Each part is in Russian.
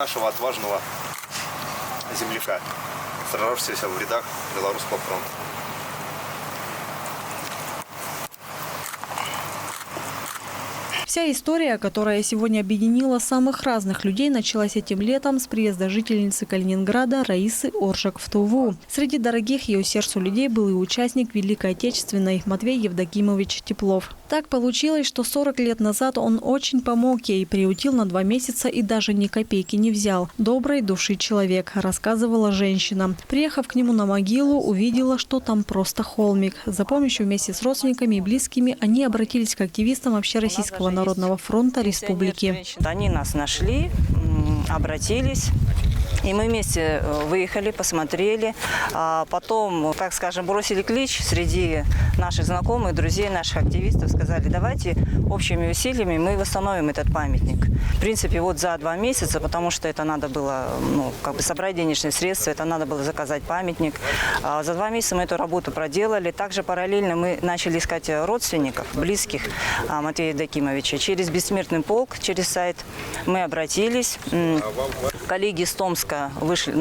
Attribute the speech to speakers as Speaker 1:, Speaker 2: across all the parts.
Speaker 1: Нашего отважного земляка, сражавшегося в рядах Белорусского фронта.
Speaker 2: Вся история, которая сегодня объединила самых разных людей, началась этим летом с приезда жительницы Калининграда Раисы Оржак в Туву. Среди дорогих ее сердцу людей был и участник Великой Отечественной Матвей Евдокимович Теплов. Так получилось, что 40 лет назад он очень помог ей, приютил на 2 месяца и даже ни копейки не взял. Доброй души человек, рассказывала женщина. Приехав к нему на могилу, увидела, что там просто холмик. За помощью вместе с родственниками и близкими они обратились к активистам Общероссийского народного фронта республики.
Speaker 3: Они нас нашли, обратились. И мы вместе выехали, посмотрели, а потом, так скажем, бросили клич среди наших знакомых, друзей, наших активистов, сказали, давайте общими усилиями мы восстановим этот памятник. В принципе, вот за 2 месяца, потому что это надо было собрать денежные средства, это надо было заказать памятник. А за 2 месяца мы эту работу проделали. Также параллельно мы начали искать родственников, близких Матвея Евдокимовича. Через Бессмертный полк, через сайт мы обратились. Коллеги из Томска вышли,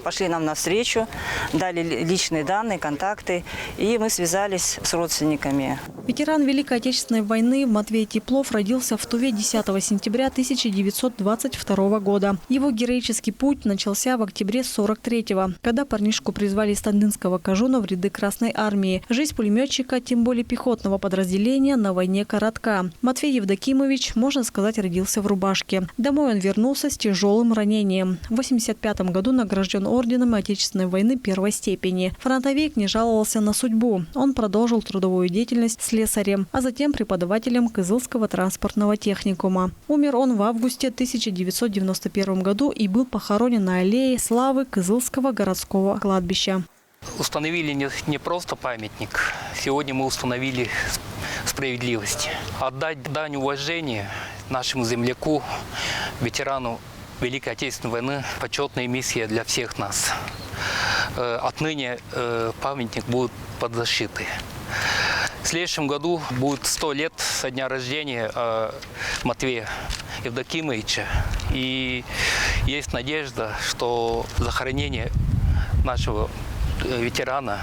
Speaker 3: пошли нам навстречу, дали личные данные, контакты, и мы связались с родственниками.
Speaker 2: Ветеран Великой Отечественной войны Матвей Теплов родился в Туве 10 сентября 1922 года. Его героический путь начался в октябре 1943-го, когда парнишку призвали из Тандынского Кажуна в ряды Красной армии. Жизнь пулеметчика, тем более пехотного подразделения, на войне коротка. Матвей Евдокимович, можно сказать, родился в рубашке. Домой он вернулся с тяжелым ранением. В 1985 году награжден орденом Отечественной войны 1-й степени. Фронтовик не жаловался на судьбу. Он продолжил трудовую деятельность слесарем, а затем преподавателем Кызылского транспортного техникума. Умер он в августе 1991 году и был похоронен на аллее славы Кызылского городского кладбища.
Speaker 4: Установили не просто памятник. Сегодня мы установили справедливость. Отдать дань уважения нашему земляку, ветерану Великой Отечественной войны – почетная миссия для всех нас. Отныне памятник будет под защитой. В следующем году будет 100 лет со дня рождения Матвея Евдокимовича. И есть надежда, что захоронение нашего ветерана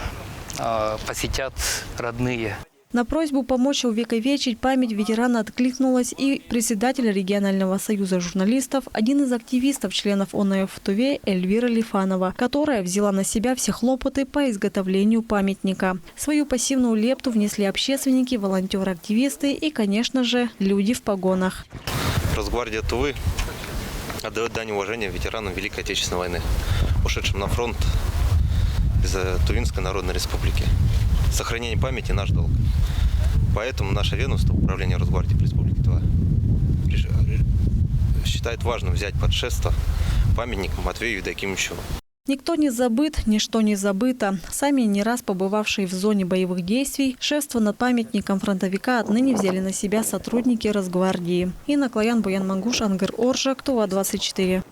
Speaker 4: посетят родные.
Speaker 2: На просьбу помочь увековечить память ветерана откликнулась и председатель регионального союза журналистов, один из активистов, членов ОНФ в Туве Эльвира Лифанова, которая взяла на себя все хлопоты по изготовлению памятника. Свою пассивную лепту внесли общественники, волонтеры, активисты и, конечно же, люди в погонах.
Speaker 1: Росгвардия Тувы отдает дань уважения ветеранам Великой Отечественной войны, ушедшим на фронт из Тувинской Народной Республики. Сохранение памяти – наш долг. Поэтому наше ведомство, управление Росгвардии Республики Тува, считает важным взять под шефство памятник Матвею Евдокимовичу.
Speaker 2: Никто не забыт, ничто не забыто. Сами не раз побывавшие в зоне боевых действий, шефство над памятником фронтовика отныне взяли на себя сотрудники Росгвардии. Инна Клоян, Буян Мангуш, Ангар Оржак, Тува 24.